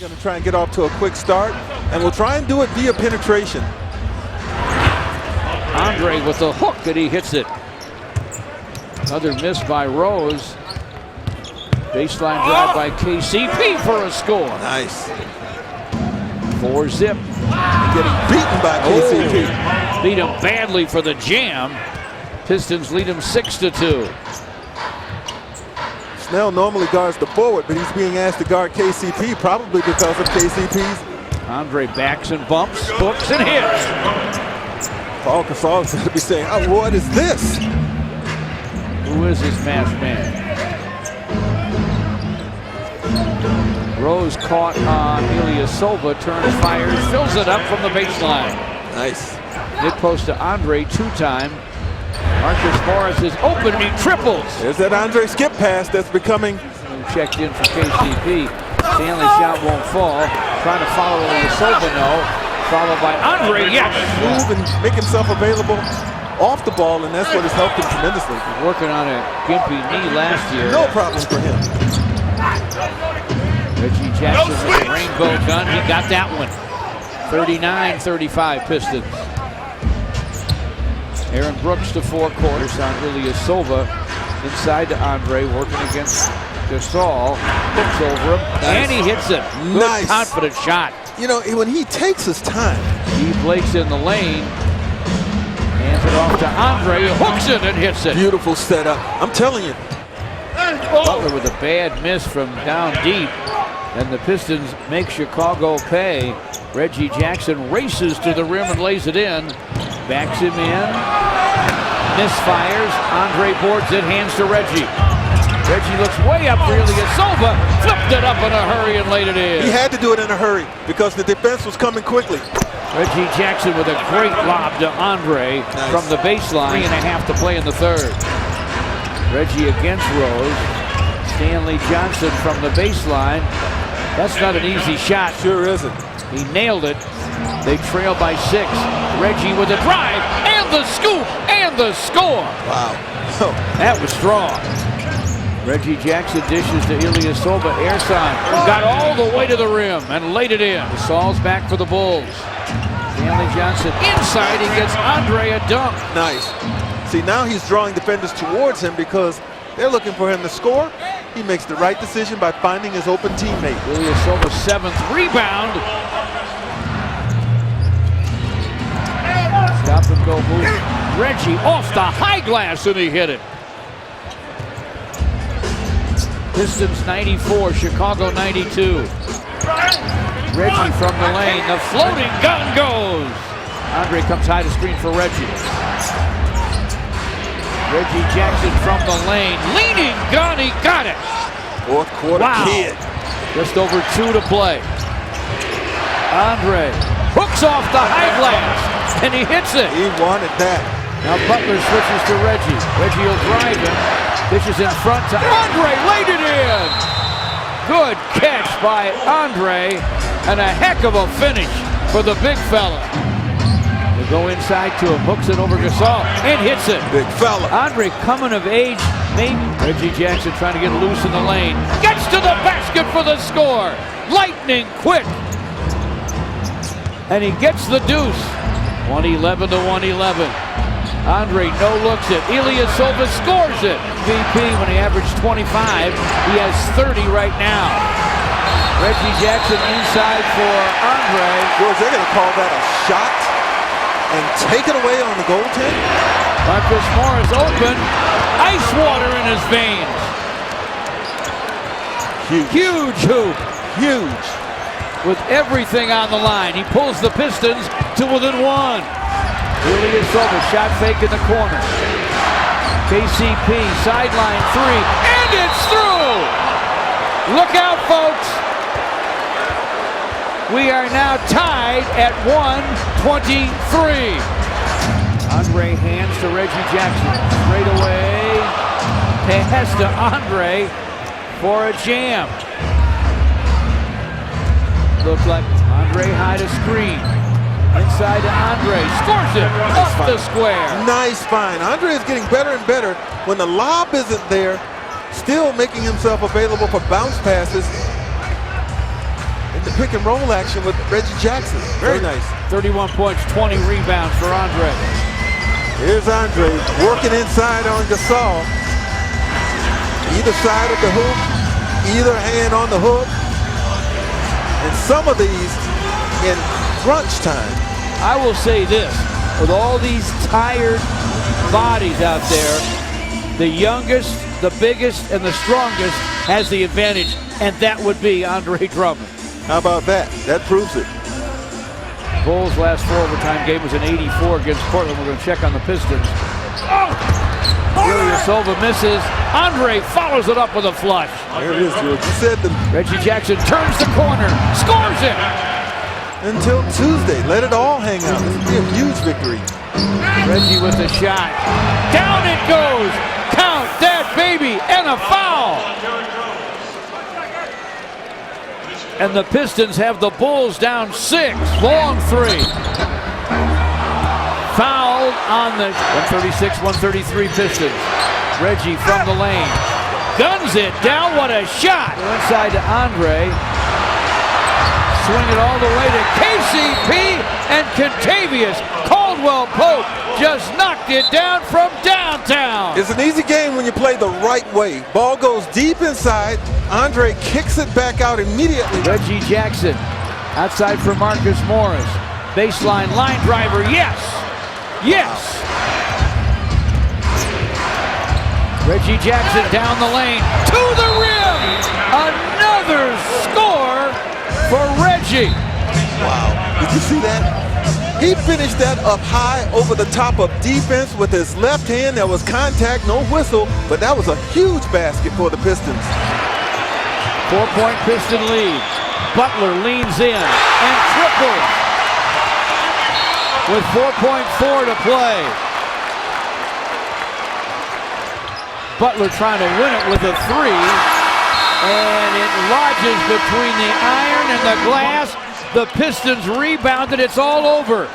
Going to try and get off to a quick start, and we'll try and do it via penetration. Andre with the hook, and he hits it. Another miss by Rose. Baseline drive by KCP for a score. Nice. 4-zip. Getting beaten by KCP. Oh, beat him badly for the jam. Pistons lead him 6-2. Snell normally guards the forward, but he's being asked to guard KCP, probably because of KCP's. Andre backs and bumps, hooks and hits. Paul Gasol is going to be saying, oh, what is this? Who is this masked man? Rose caught on Ilyasova, turns, fires, fills it up from the baseline. Nice. Mid post to Andre 2-time. Marcus Morris is open and he triples. There's that Andre skip pass that's becoming. Checked in for KCP. Stanley shot won't fall. Trying to follow Ilyasova, no. Followed by Andre, yes. Move and make himself available off the ball, and that's what has helped him tremendously. Working on a gimpy knee last year. No problem for him. Reggie Jackson with a rainbow gun. He got that one. 39-35 Pistons. Aaron Brooks to four quarters on Ilyasova. Inside to Andre, working against Gasol. Hooks over him, and he hits it. Good, confident shot. You know, when he takes his time. He Blake's in the lane. Hands it off to Andre. Hooks it and hits it. Beautiful setup. I'm telling you. Butler with a bad miss from down deep. And the Pistons make Chicago pay. Reggie Jackson races to the rim and lays it in. Backs him in. Misfires. Andre boards it, hands to Reggie. Reggie looks way up for Ilyasova. Flipped it up in a hurry and laid it in. He had to do it in a hurry because the defense was coming quickly. Reggie Jackson with a great lob to Andre from the baseline. 3.5 to play in the third. Reggie against Rose. Stanley Johnson from the baseline. That's not an easy shot. Sure isn't. He nailed it. They trail by 6. Reggie with a drive and the scoop and the score. Wow. That was strong. Reggie Jackson dishes to Ilyasova. Ersan got all the way to the rim and laid it in. Gasol's back for the Bulls. Stanley Johnson inside. He gets Andre a dunk. Nice. See, now he's drawing defenders towards him because they're looking for him to score. He makes the right decision by finding his open teammate. Ilyasova's 7th rebound. Stop and go move. Reggie off the high glass and he hit it. Pistons 94, Chicago 92. Reggie from the lane, the floating gun goes. Andre comes high to screen for Reggie. Reggie Jackson from the lane, leaning gun, he got it. Fourth quarter kid. Just over 2 to play. Andre hooks off the high glass, and he hits it. He wanted that. Now Butler switches to Reggie. Reggie will drive him. Dishes in front to Andre, laid it in. Good catch by Andre, and a heck of a finish for the big fella. They go inside to him, hooks it over Gasol, and hits it. Big fella. Andre coming of age, maybe. Reggie Jackson trying to get loose in the lane. Gets to the basket for the score. Lightning quick. And he gets the deuce. 111 to 111. Andre no-looks it. Ilyasova scores it. VP when he averaged 25. He has 30 right now. Reggie Jackson inside for Andre. George, they're going to call that a shot and take it away on the goaltender. Marcus Morris open. Ice water in his veins. Huge hoop. Huge. With everything on the line. He pulls the Pistons to within 1. Ilyasova shot fake in the corner. KCP sideline 3, and it's through! Look out, folks! We are now tied at 123. Andre hands to Reggie Jackson. Straight away. Pass to Andre for a jam. Looks like Andre high to screen. Inside to Andre, scores it off the square. Nice find. Andre is getting better and better when the lob isn't there, still making himself available for bounce passes. in the pick and roll action with Reggie Jackson. Very nice. 31 points, 20 rebounds for Andre. Here's Andre working inside on Gasol. Either side of the hoop, either hand on the hook. And some of these in crunch time. I will say this, with all these tired bodies out there, the youngest, the biggest, and the strongest has the advantage, and that would be Andre Drummond. How about that? That proves it. Bulls' last 4 overtime game was an 84 against Portland. We're going to check on the Pistons. Oh! Ilyasova misses. Andre follows it up with a flush. There it is, George. You said the Reggie Jackson turns the corner, scores it. Until Tuesday, let it all hang out. This would be a huge victory. Reggie with the shot. Down it goes. Count that baby, and a foul. And the Pistons have the Bulls down 6. Long 3. Fouled on the 136-133 Pistons. Reggie from the lane. Guns it down. What a shot. Inside to Andre. Swing it all the way to KCP, and Contavious Caldwell-Pope just knocked it down from downtown. It's an easy game when you play the right way. Ball goes deep inside. Andre kicks it back out immediately. Reggie Jackson outside for Marcus Morris. Baseline line driver, yes! Yes! Reggie Jackson down the lane to the rim! Another score for Reggie. Wow, did you see that? He finished that up high over the top of defense with his left hand. There was contact, no whistle, but that was a huge basket for the Pistons. 4-point Piston lead. Butler leans in and triples with 4.4 to play. Butler trying to win it with a 3, and it lodges between the iron and the glass. The Pistons rebounded. It's all over.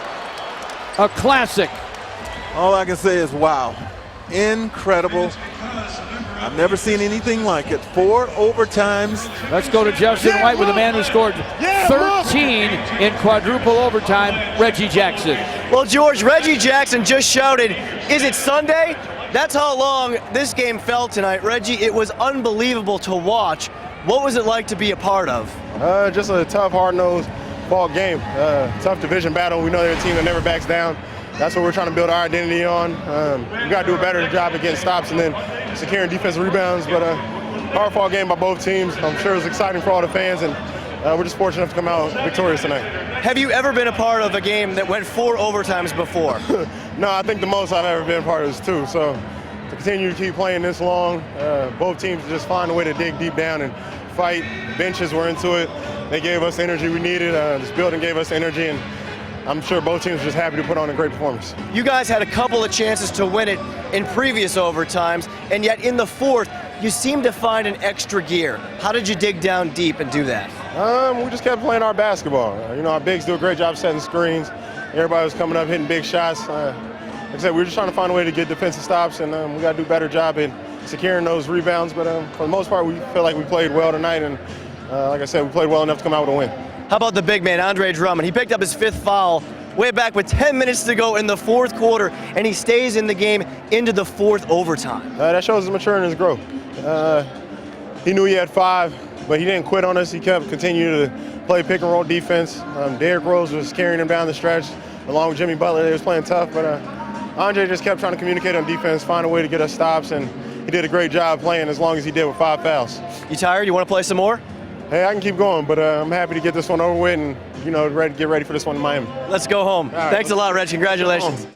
A classic. All I can say is wow. Incredible. I've never seen anything like it. 4 overtimes. Let's go to Justin White with a man who scored 13 in quadruple overtime, Reggie Jackson. Well, George, Reggie Jackson just shouted, "Is it Sunday?" That's how long this game felt tonight. Reggie, it was unbelievable to watch. What was it like to be a part of? Just a tough, hard-nosed ball game. Tough division battle. We know they're a team that never backs down. That's what we're trying to build our identity on. We got to do a better job at getting stops and then securing defensive rebounds. But hard-fought game by both teams. I'm sure it was exciting for all the fans, and we're just fortunate enough to come out victorious tonight. Have you ever been a part of a game that went 4 overtimes before? No, I think the most I've ever been a part of is 2. So to continue to keep playing this long, both teams just find a way to dig deep down and fight. Benches were into it. They gave us the energy we needed. This building gave us energy, and I'm sure both teams are just happy to put on a great performance. You guys had a couple of chances to win it in previous overtimes, and yet in the 4th, you seemed to find an extra gear. How did you dig down deep and do that? We just kept playing our basketball. Our bigs do a great job setting screens. Everybody was coming up, hitting big shots. Like I said, we were just trying to find a way to get defensive stops, and we got to do a better job in securing those rebounds. But for the most part, we feel like we played well tonight, and like I said, we played well enough to come out with a win. How about the big man, Andre Drummond? He picked up his 5th foul way back with 10 minutes to go in the 4th quarter, and he stays in the game into the 4th overtime. That shows his maturity and his growth. He knew he had 5, but he didn't quit on us. He kept continuing to play pick and roll defense. Derrick Rose was carrying him down the stretch, along with Jimmy Butler. They was playing tough, but Andre just kept trying to communicate on defense, find a way to get us stops, and he did a great job playing as long as he did with 5 fouls. You tired? You want to play some more? Hey, I can keep going, but I'm happy to get this one over with and, get ready for this one in Miami. Let's go home. All right, Thanks a lot, Reg. Congratulations.